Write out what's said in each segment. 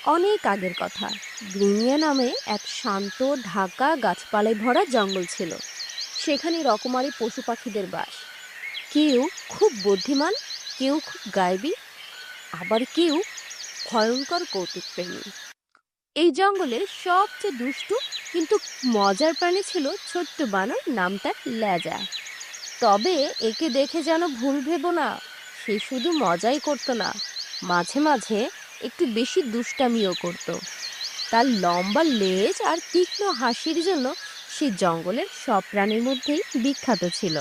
অনেক আগের কথা। গ্রিনিয়া নামে এক শান্ত ঢাকা গাছপালায় ভরা জঙ্গল ছিল। সেখানে রকমারি পশু পাখিদের বাস। কেউ খুব বুদ্ধিমান, কেউ খুব গায়েবী, আবার কেউ ভয়ঙ্কর কৌতুকপ্রেমী। এই জঙ্গলের সবচেয়ে দুষ্টু কিন্তু মজার প্রাণী ছিল ছোট্ট বানর, নাম তার লেজা। তবে একে দেখে যেন ভুল ভেবো না, সে শুধু মজাই করতো না, মাঝে মাঝে একটু বেশি দুষ্টামিও করত। তার লম্বা লেজ আর তীক্ষ্ণ হাসির জন্য সে জঙ্গলের সব প্রাণীর মধ্যেই বিখ্যাত ছিল।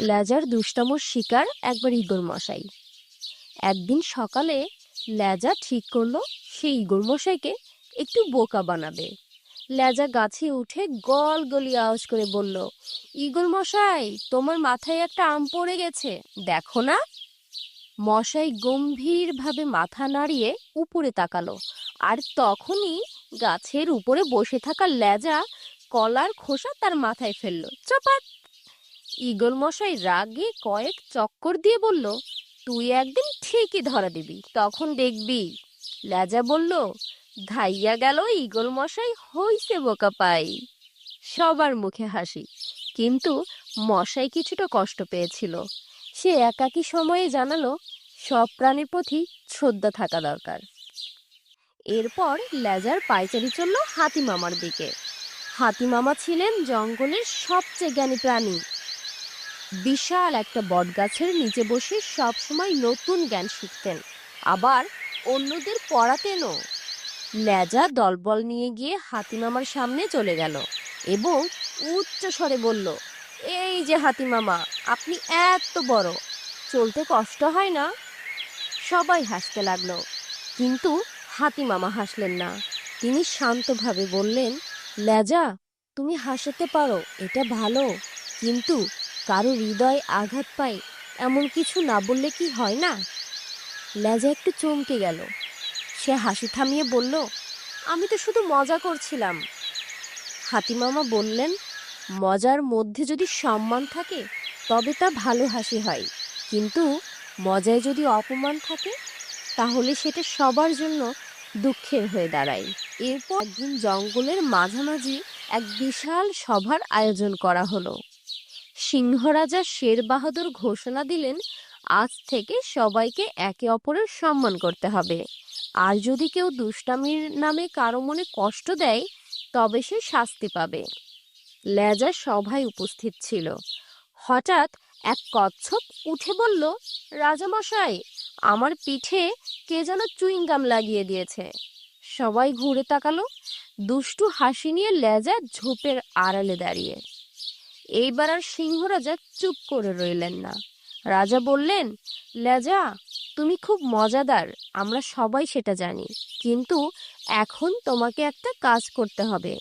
লেজার দুষ্টামোর শিকার একবার ঈগল মশাই। একদিন সকালে লেজা ঠিক করলো সে ঈগল মশাইকে একটু বোকা বানাবে। লেজা গাছে উঠে গল গলি আওয়াজ করে বলল, ঈগল মশাই, তোমার মাথায় একটা আম পড়ে গেছে, দেখো না। মশাই গম্ভীরভাবে মাথা নাড়িয়ে উপরে তাকালো, আর তখনই গাছের উপরে বসে থাকা লেজা কলার খোসা তার মাথায় ফেললো, চপাত। ঈগল মশাই রাগে কয়েক চক্কর দিয়ে বলল, তুই একদিন ঠিকই ধরা দিবি, তখন দেখবি। লেজা বলল, ধাইয়া গেল ঈগল মশাই, হইছে বোকা পাই। সবার মুখে হাসি, কিন্তু মশাই কিছুটা কষ্ট পেয়েছিল। সে একাকী সময়ে জানালো, সব প্রাণীর প্রতি শ্রদ্ধা থাকা দরকার। এরপর লেজার পায়চারি চলল হাতি মামার দিকে। হাতি মামা ছিলেন জঙ্গলের সবচেয়ে জ্ঞানী প্রাণী। বিশাল একটা বটগাছের নিচে বসে সব সময় নতুন জ্ঞান শিখতেন, আবার অন্যদের পড়াতেনও। লেজা দলবল নিয়ে গিয়ে হাতি মামার সামনে চলে গেল এবং উচ্চ স্বরে বলল, এই যে হাতি মামা, আপনি এত বড়, চলতে কষ্ট হয় না? সবাই হাসতে লাগলো, কিন্তু হাতি মামা হাসলেন না। তিনি শান্তভাবে বললেন, লেজা, তুমি হাসাতে পারো, এটা ভালো, কিন্তু কারো হৃদয় আঘাত পায় এমন কিছু না বললে কি হয় না? লেজা একটু চমকে গেল। সে হাসি থামিয়ে বলল, আমি তো শুধু মজা করছিলাম। হাতিমামা বললেন, মজার মধ্যে যদি সম্মান থাকে তবে তা ভালো হাসি হয়, কিন্তু মজায় যদি অপমান থাকে তাহলে সেটা সবার জন্য দুঃখের হয়ে দাঁড়ায়। এরপর একদিন জঙ্গলের মাঝামাঝি এক বিশাল সভার আয়োজন করা হলো। সিংহরাজা শের বাহাদুর ঘোষণা দিলেন, আজ থেকে সবাইকে একে অপরের সম্মান করতে হবে, আর যদি কেউ দুষ্টামির নামে কারো মনে কষ্ট দেয় তবে সে শাস্তি পাবে। লেজা সভায় উপস্থিত ছিল। হঠাৎ এক কচ্ছপ উঠে বলল, রাজামশাই, আমার পিঠে কে যেন চুইংগাম লাগিয়ে দিয়েছে। সবাই ঘুরে তাকালো। দুষ্টু হাসি নিয়ে লেজা ঝোপের আড়ালে দাঁড়িয়ে। এইবার আর সিংহরাজা চুপ করে রইলেন না। রাজা বললেন, লেজা, তুমি খুব মজাদার, আমরা সবাই সেটা জানি, কিন্তু এখন তোমাকে একটা কাজ করতে হবে।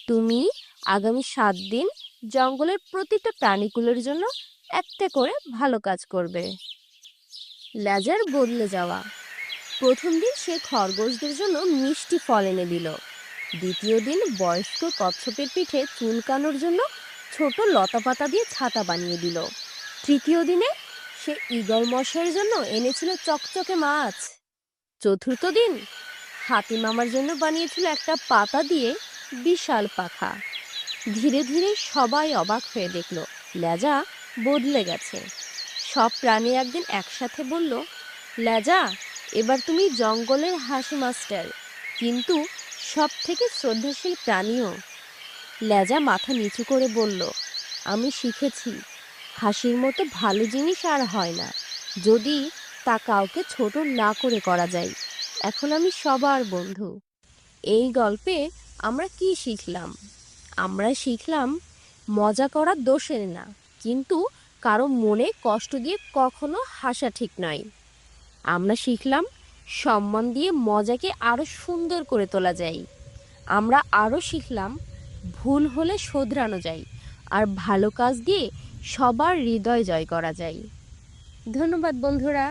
তুমি আগামী 7 দিন জঙ্গলের প্রতিটা প্রাণীকুলের জন্য একটা করে ভালো কাজ করবে। লেজার বদলে যাওয়া। প্রথম দিন সে খরগোশদের জন্য মিষ্টি ফল এনে দিল। দ্বিতীয় দিন বয়স্ক কচ্ছপের পিঠে চুলকানোর জন্য ছোট লতাপাতা দিয়ে ছাতা বানিয়ে দিল। তৃতীয় দিনে সে ঈগল মশাইয়ের জন্য এনেছিল চকচকে মাছ। চতুর্থ দিন হাতি মামার জন্য বানিয়েছিল একটা পাতা দিয়ে বিশাল পাখা। ধীরে ধীরে সবাই অবাক হয়ে দেখল লেজা বদলে গেছে। সব প্রাণী একদিন একসাথে বলল, লেজা, এবার তুমি জঙ্গলের হাসি মাস্টার, কিন্তু সব থেকে শ্রদ্ধাশীল প্রাণীও। লেজা মাথা নিচু করে বলল, আমি শিখেছি হাসির মতো ভালো জিনিস আর হয় না যদি তা কাউকে ছোট না করে করা যায়। এখন আমি সবার বন্ধু। এই গল্পে আমরা কি শিখলাম? আমরা শিখলাম মজা করা দোষের না, কিন্তু কারো মনে কষ্ট দিয়ে কখনো হাসা ঠিক নয়। আমরা শিখলাম সম্মান দিয়ে মজাকে আরো সুন্দর করে তোলা যায়। আমরা আরো শিখলাম ভুল হলে শোধরানো যায়, আর ভালো কাজ দিয়ে সবার হৃদয় জয় করা যায়। ধন্যবাদ বন্ধুরা।